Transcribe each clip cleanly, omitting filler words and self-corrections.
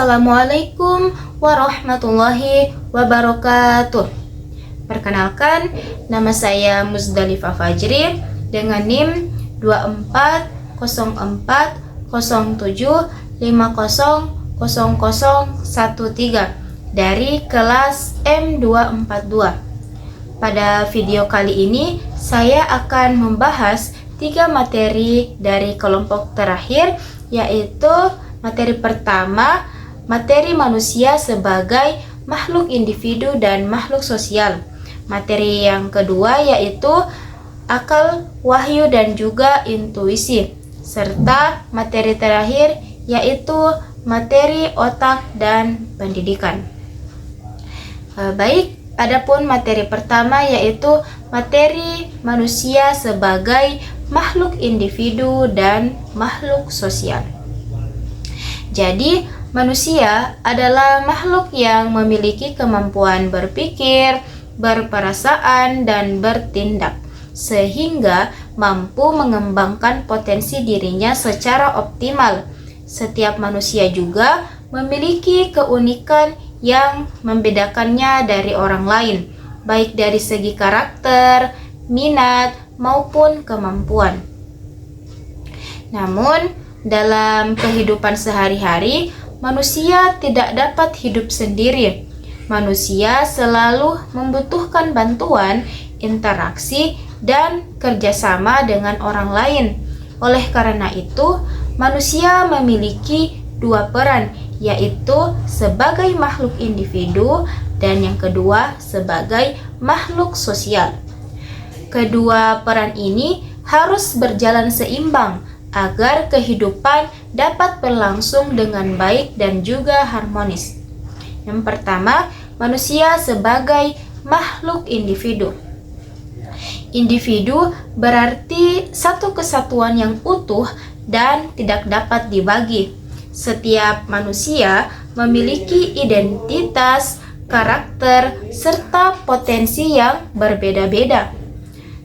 Assalamualaikum warahmatullahi wabarakatuh. Perkenalkan, nama saya Muzdalifah Fajri dengan NIM 2407500013 dari kelas M242. Pada video kali ini, saya akan membahas 3 materi dari kelompok terakhir, yaitu materi pertama, materi manusia sebagai makhluk individu dan makhluk sosial. Materi yang kedua yaitu akal, wahyu, dan juga intuisi. Serta materi terakhir yaitu materi otak dan pendidikan. Baik, adapun materi pertama yaitu materi manusia sebagai makhluk individu dan makhluk sosial. Jadi, manusia adalah makhluk yang memiliki kemampuan berpikir, berperasaan, dan bertindak, sehingga mampu mengembangkan potensi dirinya secara optimal. Setiap manusia juga memiliki keunikan yang membedakannya dari orang lain, baik dari segi karakter, minat, maupun kemampuan. Namun, dalam kehidupan sehari-hari, manusia tidak dapat hidup sendiri. Manusia selalu membutuhkan bantuan, interaksi, dan kerjasama dengan orang lain. Oleh karena itu, manusia memiliki 2 peran, yaitu sebagai makhluk individu dan yang kedua sebagai makhluk sosial. Kedua peran ini harus berjalan seimbang agar kehidupan dapat berlangsung dengan baik dan juga harmonis. Yang pertama, manusia sebagai makhluk individu. Individu berarti satu kesatuan yang utuh dan tidak dapat dibagi. Setiap manusia memiliki identitas, karakter, serta potensi yang berbeda-beda.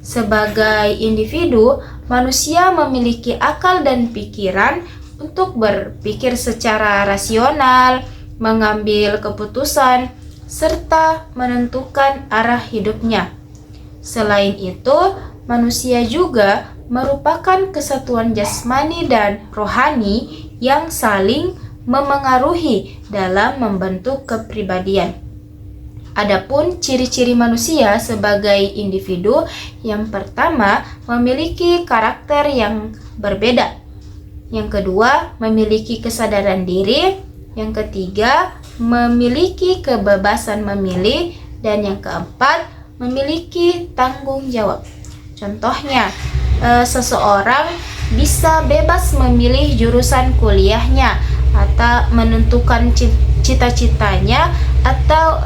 Sebagai individu, manusia memiliki akal dan pikiran untuk berpikir secara rasional, mengambil keputusan, serta menentukan arah hidupnya. Selain itu, manusia juga merupakan kesatuan jasmani dan rohani yang saling memengaruhi dalam membentuk kepribadian. Adapun ciri-ciri manusia sebagai individu, yang pertama memiliki karakter yang berbeda. Yang kedua, memiliki kesadaran diri. Yang ketiga, memiliki kebebasan memilih. Dan yang keempat, memiliki tanggung jawab. Contohnya, seseorang bisa bebas memilih jurusan kuliahnya atau menentukan cita-citanya atau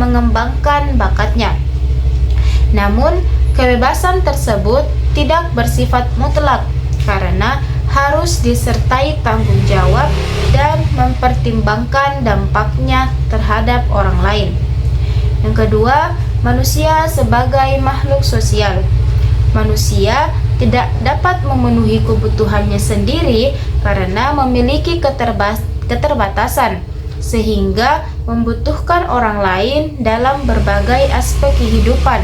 mengembangkan bakatnya. Namun, kebebasan tersebut tidak bersifat mutlak karena harus disertai tanggung jawab dan mempertimbangkan dampaknya terhadap orang lain. Yang kedua, manusia sebagai makhluk sosial. Manusia tidak dapat memenuhi kebutuhannya sendiri karena memiliki keterbatasan, sehingga membutuhkan orang lain dalam berbagai aspek kehidupan,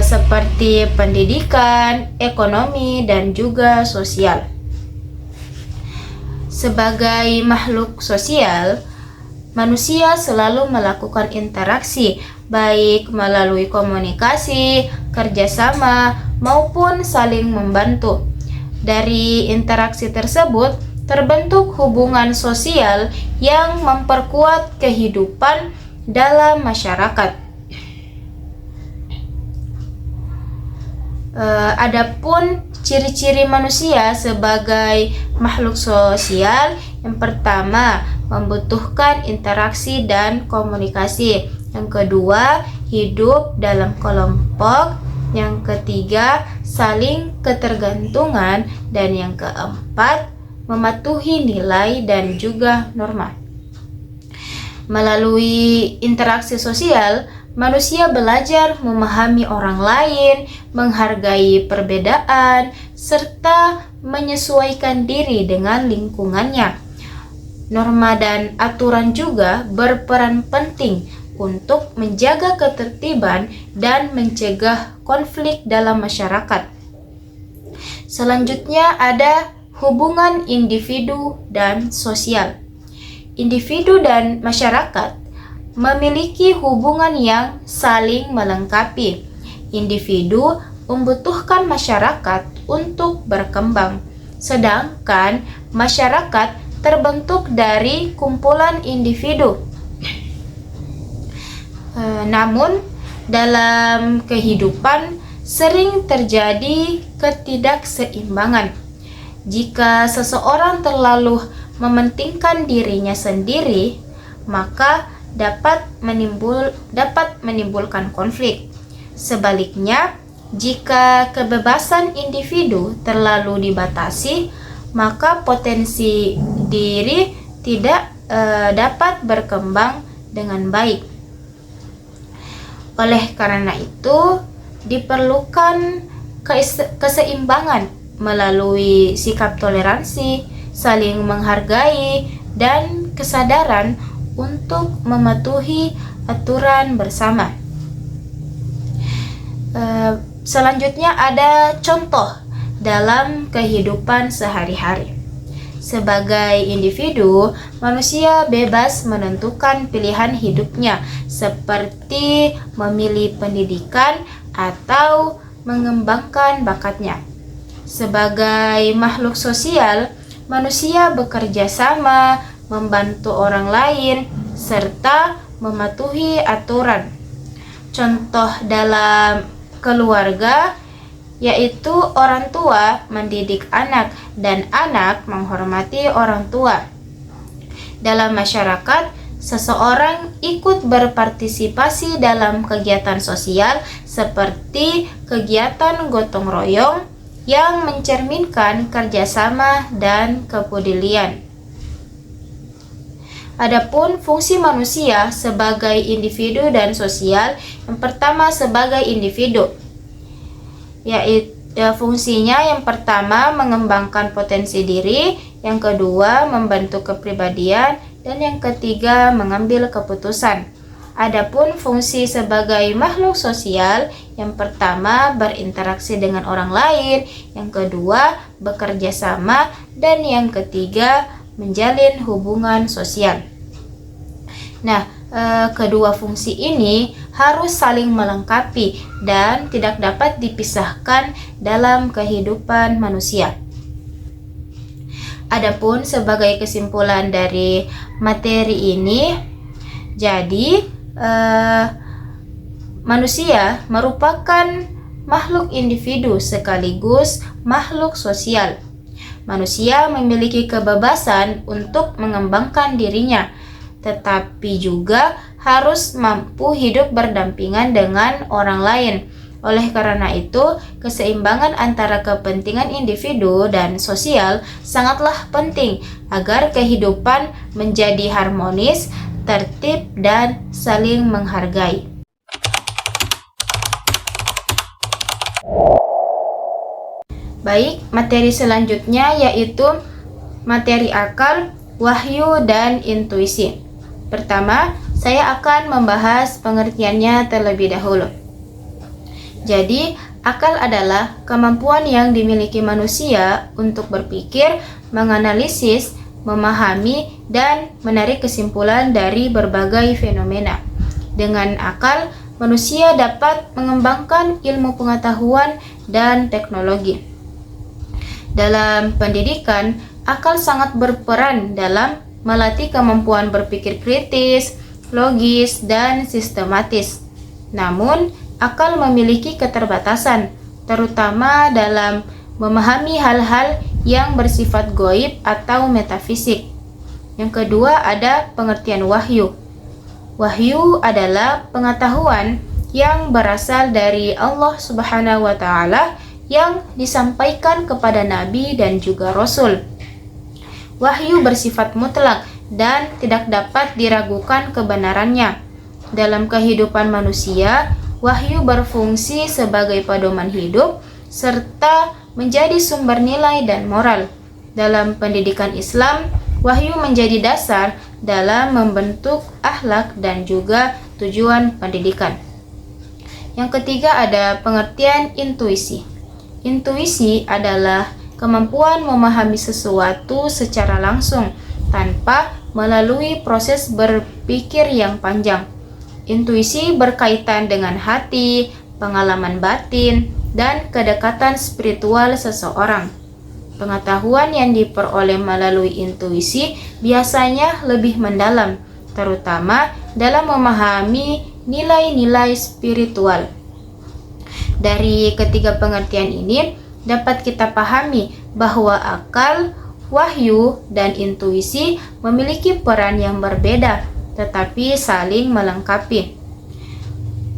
seperti pendidikan, ekonomi, dan juga sosial. Sebagai makhluk sosial, manusia selalu melakukan interaksi, baik melalui komunikasi, kerjasama, maupun saling membantu. Dari interaksi tersebut, terbentuk hubungan sosial yang memperkuat kehidupan dalam masyarakat. Adapun ciri-ciri manusia sebagai makhluk sosial, yang pertama, membutuhkan interaksi dan komunikasi. Yang kedua, hidup dalam kelompok. Yang ketiga, saling ketergantungan. Dan yang keempat, mematuhi nilai dan juga norma. Melalui interaksi sosial, manusia belajar memahami orang lain, menghargai perbedaan, serta menyesuaikan diri dengan lingkungannya. Norma dan aturan juga berperan penting untuk menjaga ketertiban dan mencegah konflik dalam masyarakat. Selanjutnya ada hubungan individu dan sosial. Individu dan masyarakat memiliki hubungan yang saling melengkapi. Individu membutuhkan masyarakat untuk berkembang, sedangkan masyarakat terbentuk dari kumpulan individu. Namun, dalam kehidupan sering terjadi ketidakseimbangan. Jika seseorang terlalu mementingkan dirinya sendiri, maka dapat menimbulkan konflik. Sebaliknya, jika kebebasan individu terlalu dibatasi, maka potensi diri tidak dapat berkembang dengan baik. Oleh karena itu, diperlukan keseimbangan melalui sikap toleransi, saling menghargai, dan kesadaran untuk mematuhi aturan bersama. Selanjutnya ada contoh dalam kehidupan sehari-hari. Sebagai individu, manusia bebas menentukan pilihan hidupnya, seperti memilih pendidikan atau mengembangkan bakatnya. Sebagai makhluk sosial, manusia bekerja sama, membantu orang lain, serta mematuhi aturan. Contoh dalam keluarga yaitu orang tua mendidik anak dan anak menghormati orang tua. Dalam masyarakat, seseorang ikut berpartisipasi dalam kegiatan sosial seperti kegiatan gotong royong yang mencerminkan kerjasama dan kepedulian. Adapun fungsi manusia sebagai individu dan sosial, yang pertama sebagai individu, yaitu fungsinya yang pertama mengembangkan potensi diri, yang kedua membentuk kepribadian, dan yang ketiga mengambil keputusan. Adapun fungsi sebagai makhluk sosial, yang pertama berinteraksi dengan orang lain, yang kedua bekerja sama, dan yang ketiga menjalin hubungan sosial. Nah, kedua fungsi ini harus saling melengkapi dan tidak dapat dipisahkan dalam kehidupan manusia. Adapun sebagai kesimpulan dari materi ini, jadi manusia merupakan makhluk individu sekaligus makhluk sosial. Manusia memiliki kebebasan untuk mengembangkan dirinya, tetapi juga harus mampu hidup berdampingan dengan orang lain. Oleh karena itu, keseimbangan antara kepentingan individu dan sosial sangatlah penting agar kehidupan menjadi harmonis, tertib, dan saling menghargai. Baik, materi selanjutnya yaitu materi akal, wahyu, dan intuisi. Pertama, saya akan membahas pengertiannya terlebih dahulu. Jadi, akal adalah kemampuan yang dimiliki manusia untuk berpikir, menganalisis, memahami, dan menarik kesimpulan dari berbagai fenomena. Dengan akal, manusia dapat mengembangkan ilmu pengetahuan dan teknologi. Dalam pendidikan, akal sangat berperan dalam melatih kemampuan berpikir kritis, logis, dan sistematis. Namun, akal memiliki keterbatasan, terutama dalam memahami hal-hal yang bersifat gaib atau metafisik. Yang kedua ada pengertian wahyu. Wahyu adalah pengetahuan yang berasal dari Allah Subhanahu wa Ta'ala yang disampaikan kepada Nabi dan juga Rasul. Wahyu bersifat mutlak dan tidak dapat diragukan kebenarannya. Dalam kehidupan manusia, wahyu berfungsi sebagai pedoman hidup serta menjadi sumber nilai dan moral. Dalam pendidikan Islam, wahyu menjadi dasar dalam membentuk akhlak dan juga tujuan pendidikan. Yang ketiga ada pengertian intuisi. Intuisi adalah kemampuan memahami sesuatu secara langsung tanpa melalui proses berpikir yang panjang. Intuisi berkaitan dengan hati, pengalaman batin, dan kedekatan spiritual seseorang. Pengetahuan yang diperoleh melalui intuisi biasanya lebih mendalam, terutama dalam memahami nilai-nilai spiritual. Dari ketiga pengertian ini dapat kita pahami bahwa akal, wahyu, dan intuisi memiliki peran yang berbeda, tetapi saling melengkapi.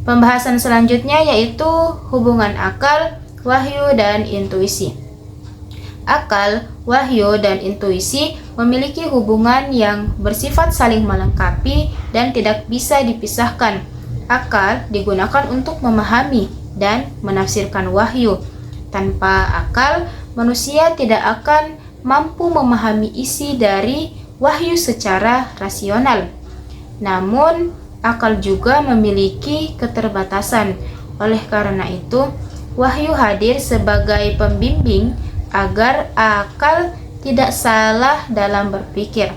Pembahasan selanjutnya yaitu hubungan akal, wahyu, dan intuisi. Akal, wahyu, dan intuisi memiliki hubungan yang bersifat saling melengkapi dan tidak bisa dipisahkan. Akal digunakan untuk memahami dan menafsirkan wahyu. Tanpa akal, manusia tidak akan mampu memahami isi dari wahyu secara rasional. Namun, akal juga memiliki keterbatasan. Oleh karena itu, wahyu hadir sebagai pembimbing agar akal tidak salah dalam berpikir.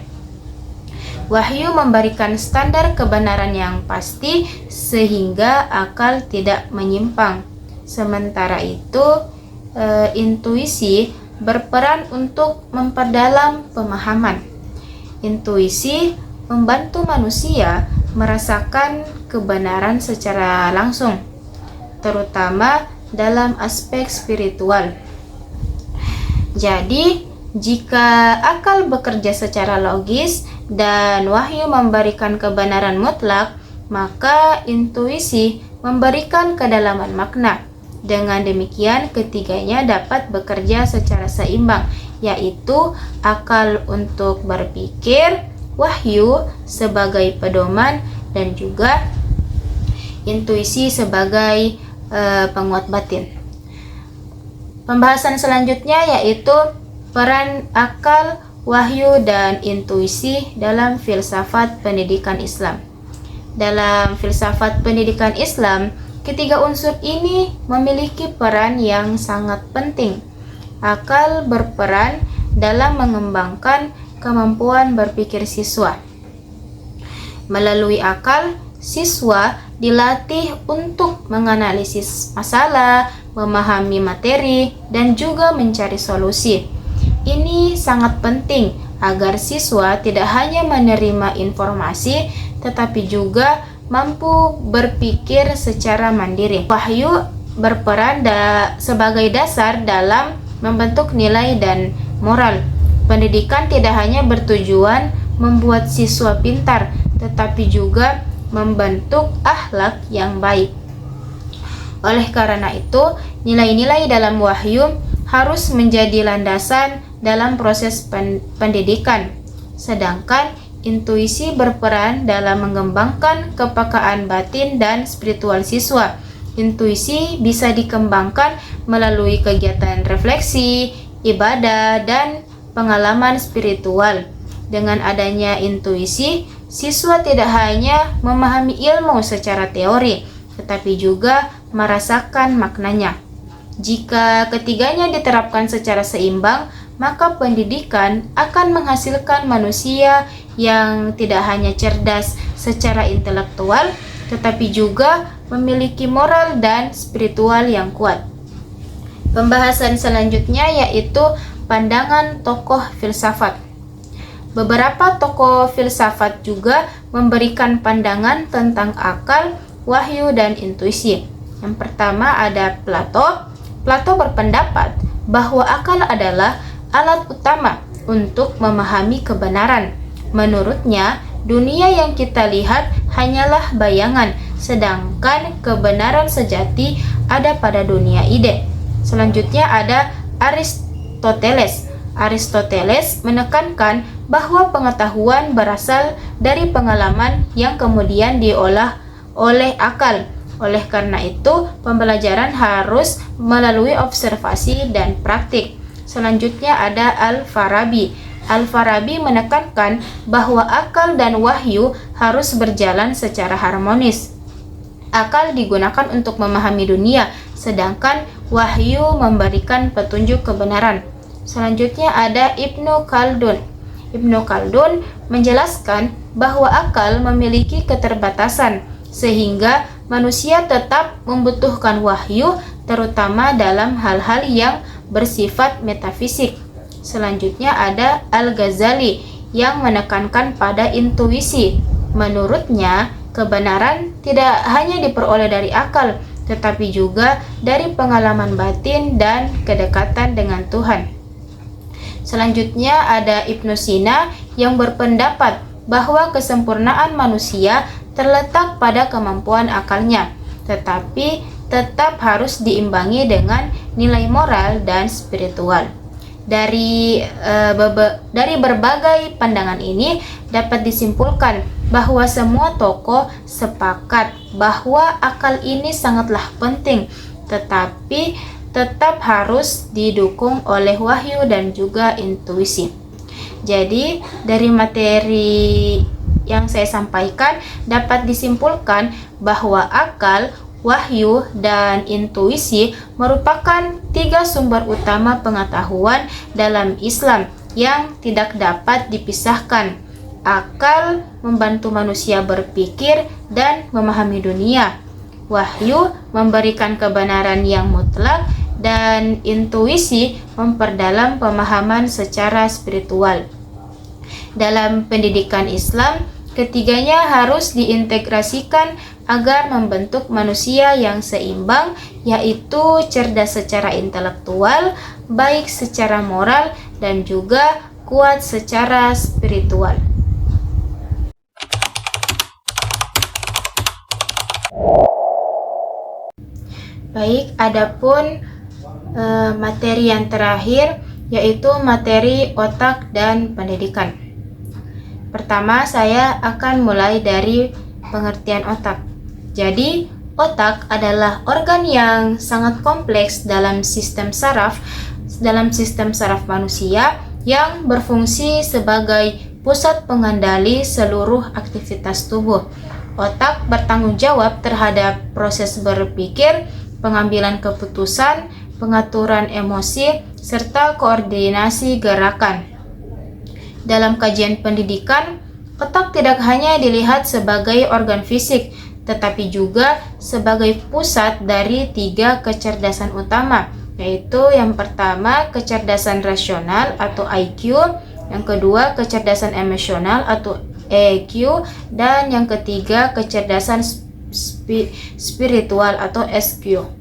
Wahyu memberikan standar kebenaran yang pasti sehingga akal tidak menyimpang. Sementara itu, intuisi berperan untuk memperdalam pemahaman. Intuisi membantu manusia merasakan kebenaran secara langsung, terutama dalam aspek spiritual. Jadi, jika akal bekerja secara logis dan wahyu memberikan kebenaran mutlak, maka intuisi memberikan kedalaman makna. Dengan demikian, ketiganya dapat bekerja secara seimbang, yaitu akal untuk berpikir, wahyu sebagai pedoman, dan juga intuisi sebagai penguat batin. Pembahasan selanjutnya yaitu peran akal, wahyu, dan intuisi dalam filsafat pendidikan Islam. Dalam filsafat pendidikan Islam, ketiga unsur ini memiliki peran yang sangat penting. Akal berperan dalam mengembangkan kemampuan berpikir siswa. Melalui akal, siswa dilatih untuk menganalisis masalah, memahami materi, dan juga mencari solusi. Ini sangat penting agar siswa tidak hanya menerima informasi, tetapi juga mampu berpikir secara mandiri. Wahyu berperan sebagai dasar dalam membentuk nilai dan moral. Pendidikan tidak hanya bertujuan membuat siswa pintar, tetapi juga membentuk akhlak yang baik. Oleh karena itu, nilai-nilai dalam wahyu harus menjadi landasan dalam proses pendidikan, sedangkan intuisi berperan dalam mengembangkan kepekaan batin dan spiritual siswa. Intuisi bisa dikembangkan melalui kegiatan refleksi, ibadah, dan pengalaman spiritual. Dengan adanya intuisi, siswa tidak hanya memahami ilmu secara teori, tetapi juga merasakan maknanya. Jika ketiganya diterapkan secara seimbang, maka pendidikan akan menghasilkan manusia yang tidak hanya cerdas secara intelektual, tetapi juga memiliki moral dan spiritual yang kuat. Pembahasan selanjutnya yaitu pandangan tokoh filsafat. Beberapa tokoh filsafat juga memberikan pandangan tentang akal, wahyu, dan intuisi. Yang pertama ada Plato. Plato berpendapat bahwa akal adalah alat utama untuk memahami kebenaran. Menurutnya, dunia yang kita lihat hanyalah bayangan, sedangkan kebenaran sejati ada pada dunia ide. Selanjutnya ada Aristoteles. Aristoteles menekankan bahwa pengetahuan berasal dari pengalaman yang kemudian diolah oleh akal. Oleh karena itu, pembelajaran harus melalui observasi dan praktik. Selanjutnya ada Al-Farabi. Al-Farabi menekankan bahwa akal dan wahyu harus berjalan secara harmonis. Akal digunakan untuk memahami dunia, sedangkan wahyu memberikan petunjuk kebenaran. Selanjutnya ada Ibnu Khaldun. Ibnu Khaldun menjelaskan bahwa akal memiliki keterbatasan, sehingga manusia tetap membutuhkan wahyu, terutama dalam hal-hal yang bersifat metafisik. Selanjutnya ada Al-Ghazali yang menekankan pada intuisi. Menurutnya, kebenaran tidak hanya diperoleh dari akal, tetapi juga dari pengalaman batin dan kedekatan dengan Tuhan. Selanjutnya ada Ibnu Sina yang berpendapat bahwa kesempurnaan manusia terletak pada kemampuan akalnya, tetapi tetap harus diimbangi dengan nilai moral dan spiritual. Dari berbagai pandangan ini dapat disimpulkan bahwa semua tokoh sepakat bahwa akal ini sangatlah penting, tetapi tetap harus didukung oleh wahyu dan juga intuisi. Jadi, dari materi yang saya sampaikan dapat disimpulkan bahwa akal, wahyu, dan intuisi merupakan 3 sumber utama pengetahuan dalam Islam yang tidak dapat dipisahkan. Akal membantu manusia berpikir dan memahami dunia. Wahyu memberikan kebenaran yang mutlak, dan intuisi memperdalam pemahaman secara spiritual. Dalam pendidikan Islam, ketiganya harus diintegrasikan agar membentuk manusia yang seimbang, yaitu cerdas secara intelektual, baik secara moral, dan juga kuat secara spiritual. Baik, adapun materi yang terakhir yaitu materi otak dan pendidikan. Pertama, saya akan mulai dari pengertian otak. Jadi, otak adalah organ yang sangat kompleks dalam sistem saraf manusia yang berfungsi sebagai pusat pengendali seluruh aktivitas tubuh. Otak bertanggung jawab terhadap proses berpikir, pengambilan keputusan, pengaturan emosi, serta koordinasi gerakan. Dalam kajian pendidikan, otak tidak hanya dilihat sebagai organ fisik, tetapi juga sebagai pusat dari 3 kecerdasan utama, yaitu yang pertama kecerdasan rasional atau IQ, yang kedua kecerdasan emosional atau EQ, dan yang ketiga kecerdasan spiritual atau SQ.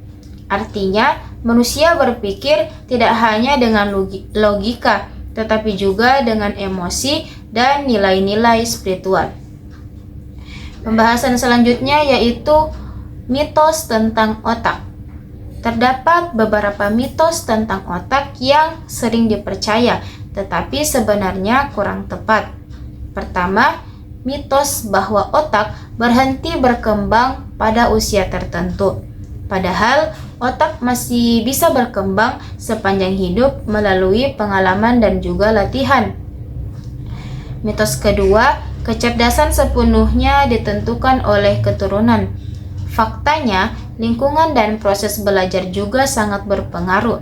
Artinya, manusia berpikir tidak hanya dengan logika, tetapi juga dengan emosi dan nilai-nilai spiritual. Pembahasan selanjutnya yaitu mitos tentang otak. Terdapat beberapa mitos tentang otak yang sering dipercaya, tetapi sebenarnya kurang tepat. Pertama, mitos bahwa otak berhenti berkembang pada usia tertentu. Padahal, otak masih bisa berkembang sepanjang hidup melalui pengalaman dan juga latihan. Mitos kedua, kecerdasan sepenuhnya ditentukan oleh keturunan. Faktanya, lingkungan dan proses belajar juga sangat berpengaruh.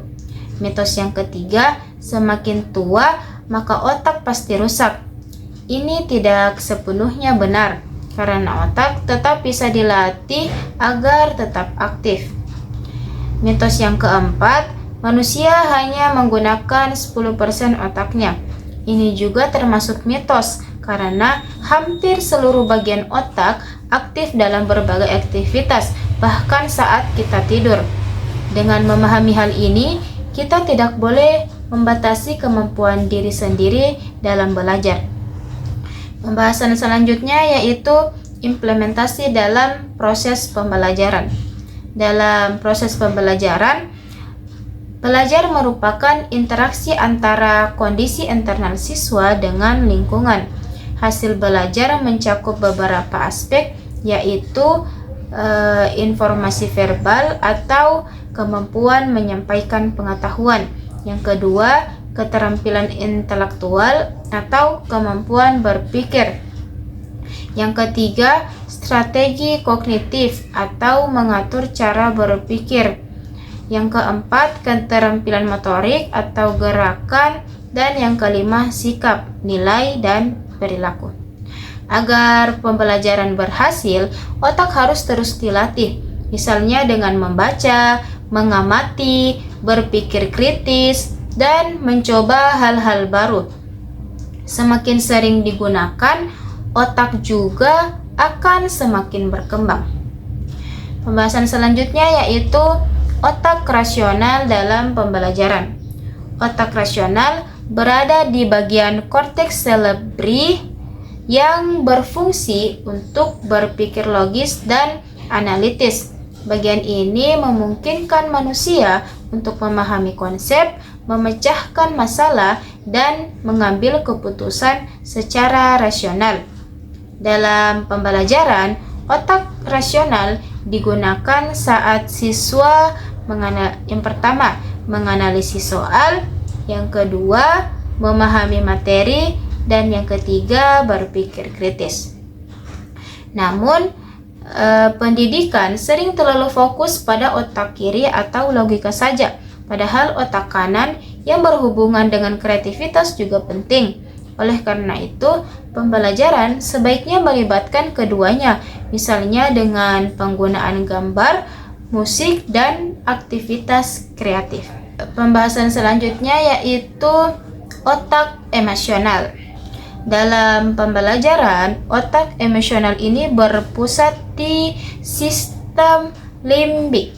Mitos yang ketiga, semakin tua, maka otak pasti rusak. Ini tidak sepenuhnya benar, karena otak tetap bisa dilatih agar tetap aktif. Mitos yang keempat, manusia hanya menggunakan 10% otaknya. Ini juga termasuk mitos, karena hampir seluruh bagian otak aktif dalam berbagai aktivitas, bahkan saat kita tidur. Dengan memahami hal ini, kita tidak boleh membatasi kemampuan diri sendiri dalam belajar. Pembahasan selanjutnya yaitu implementasi dalam proses pembelajaran. Dalam proses pembelajaran, belajar merupakan interaksi antara kondisi internal siswa dengan lingkungan. Hasil belajar mencakup beberapa aspek, yaitu informasi verbal atau kemampuan menyampaikan pengetahuan. Yang kedua, keterampilan intelektual atau kemampuan berpikir. Yang ketiga, strategi kognitif atau mengatur cara berpikir. Yang keempat, keterampilan motorik atau gerakan. Dan yang kelima, sikap, nilai, dan perilaku. Agar pembelajaran berhasil, otak harus terus dilatih. Misalnya dengan membaca, mengamati, berpikir kritis, dan mencoba hal-hal baru. Semakin sering digunakan, otak juga akan semakin berkembang. Pembahasan selanjutnya yaitu otak rasional dalam pembelajaran. Otak rasional berada di bagian korteks cerebri yang berfungsi untuk berpikir logis dan analitis. Bagian ini memungkinkan manusia untuk memahami konsep, memecahkan masalah, dan mengambil keputusan secara rasional. Dalam pembelajaran, otak rasional digunakan saat siswa yang pertama, menganalisis soal, yang kedua, memahami materi, dan yang ketiga, berpikir kritis. Namun, pendidikan sering terlalu fokus pada otak kiri atau logika saja, padahal otak kanan yang berhubungan dengan kreativitas juga penting. Oleh karena itu, pembelajaran sebaiknya melibatkan keduanya, misalnya dengan penggunaan gambar, musik, dan aktivitas kreatif. Pembahasan selanjutnya yaitu otak emosional. Dalam pembelajaran, otak emosional ini berpusat di sistem limbik.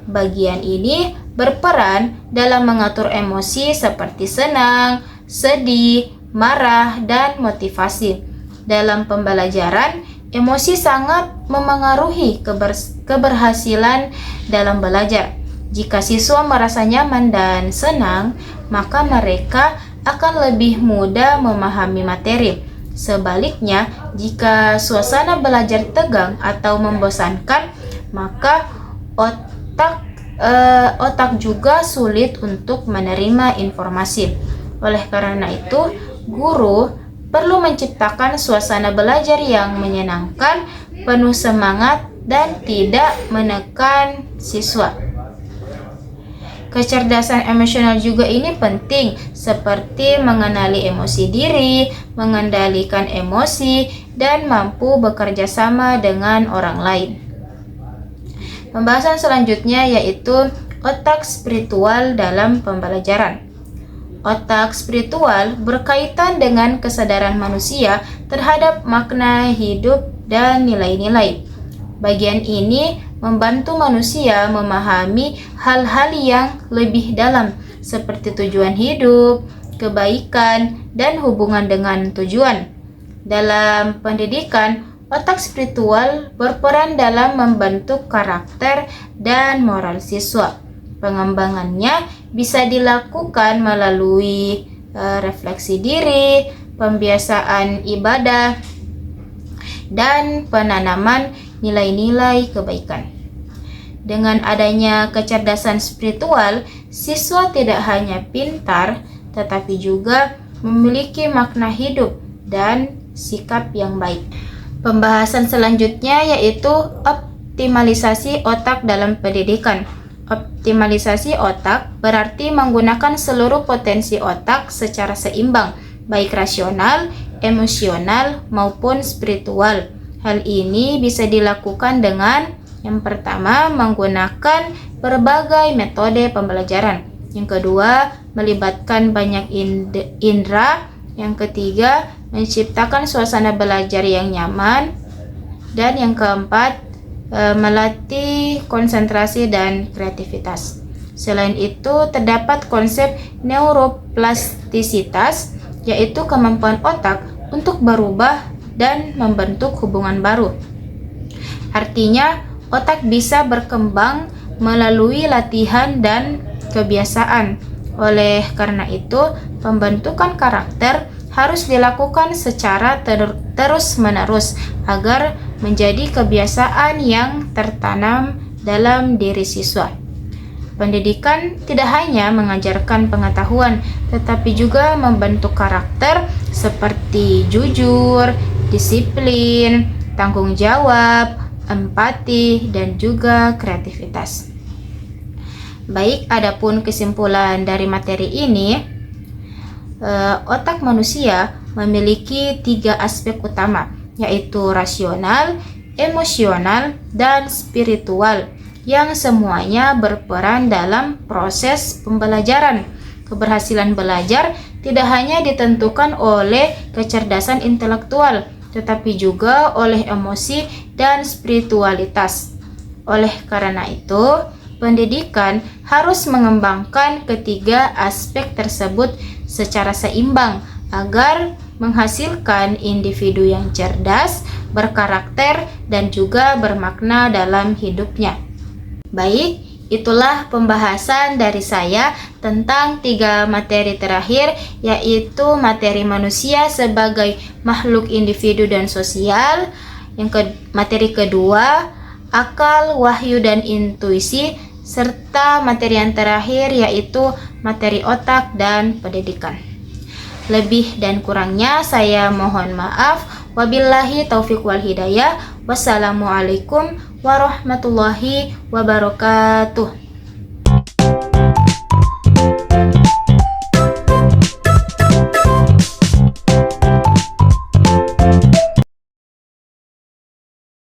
Bagian ini berperan dalam mengatur emosi seperti senang, sedih, marah, dan motivasi. Dalam pembelajaran, emosi sangat memengaruhi keberhasilan dalam belajar. Jika siswa merasa nyaman dan senang, maka mereka akan lebih mudah memahami materi. Sebaliknya, jika suasana belajar tegang atau membosankan, maka otak juga sulit untuk menerima informasi. Oleh karena itu, guru perlu menciptakan suasana belajar yang menyenangkan, penuh semangat, dan tidak menekan siswa. Kecerdasan emosional juga ini penting, seperti mengenali emosi diri, mengendalikan emosi, dan mampu bekerja sama dengan orang lain. Pembahasan selanjutnya yaitu otak spiritual dalam pembelajaran. Otak spiritual berkaitan dengan kesadaran manusia terhadap makna hidup dan nilai-nilai. Bagian ini membantu manusia memahami hal-hal yang lebih dalam seperti tujuan hidup, kebaikan, dan hubungan dengan tujuan. Dalam pendidikan, otak spiritual berperan dalam membentuk karakter dan moral siswa. Pengembangannya bisa dilakukan melalui refleksi diri, pembiasaan ibadah, dan penanaman nilai-nilai kebaikan. Dengan adanya kecerdasan spiritual, siswa tidak hanya pintar, tetapi juga memiliki makna hidup dan sikap yang baik. Pembahasan selanjutnya yaitu optimalisasi otak dalam pendidikan. Optimalisasi otak berarti menggunakan seluruh potensi otak secara seimbang, baik rasional, emosional, maupun spiritual. Hal ini bisa dilakukan dengan yang pertama, menggunakan berbagai metode pembelajaran. Yang kedua, melibatkan banyak indera. Yang ketiga, menciptakan suasana belajar yang nyaman. Dan yang keempat, melatih konsentrasi dan kreativitas. Selain itu, terdapat konsep neuroplastisitas, yaitu kemampuan otak untuk berubah dan membentuk hubungan baru. Artinya, otak bisa berkembang melalui latihan dan kebiasaan. Oleh karena itu, pembentukan karakter harus dilakukan secara terus-menerus agar menjadi kebiasaan yang tertanam dalam diri siswa. Pendidikan tidak hanya mengajarkan pengetahuan, tetapi juga membentuk karakter seperti jujur, disiplin, tanggung jawab, empati, dan juga kreativitas. Baik, adapun kesimpulan dari materi ini, otak manusia memiliki 3 aspek utama, yaitu rasional, emosional, dan spiritual, yang semuanya berperan dalam proses pembelajaran. Keberhasilan belajar tidak hanya ditentukan oleh kecerdasan intelektual, tetapi juga oleh emosi dan spiritualitas. Oleh karena itu, pendidikan harus mengembangkan ketiga aspek tersebut secara seimbang agar menghasilkan individu yang cerdas, berkarakter, dan juga bermakna dalam hidupnya. Baik, itulah pembahasan dari saya tentang 3 materi terakhir, yaitu materi manusia sebagai makhluk individu dan sosial. Materi kedua, akal, wahyu, dan intuisi, serta materi yang terakhir yaitu materi otak dan pendidikan. Lebih dan kurangnya saya mohon maaf. Wabillahi taufiq wal hidayah. Wassalamualaikum warahmatullahi wabarakatuh.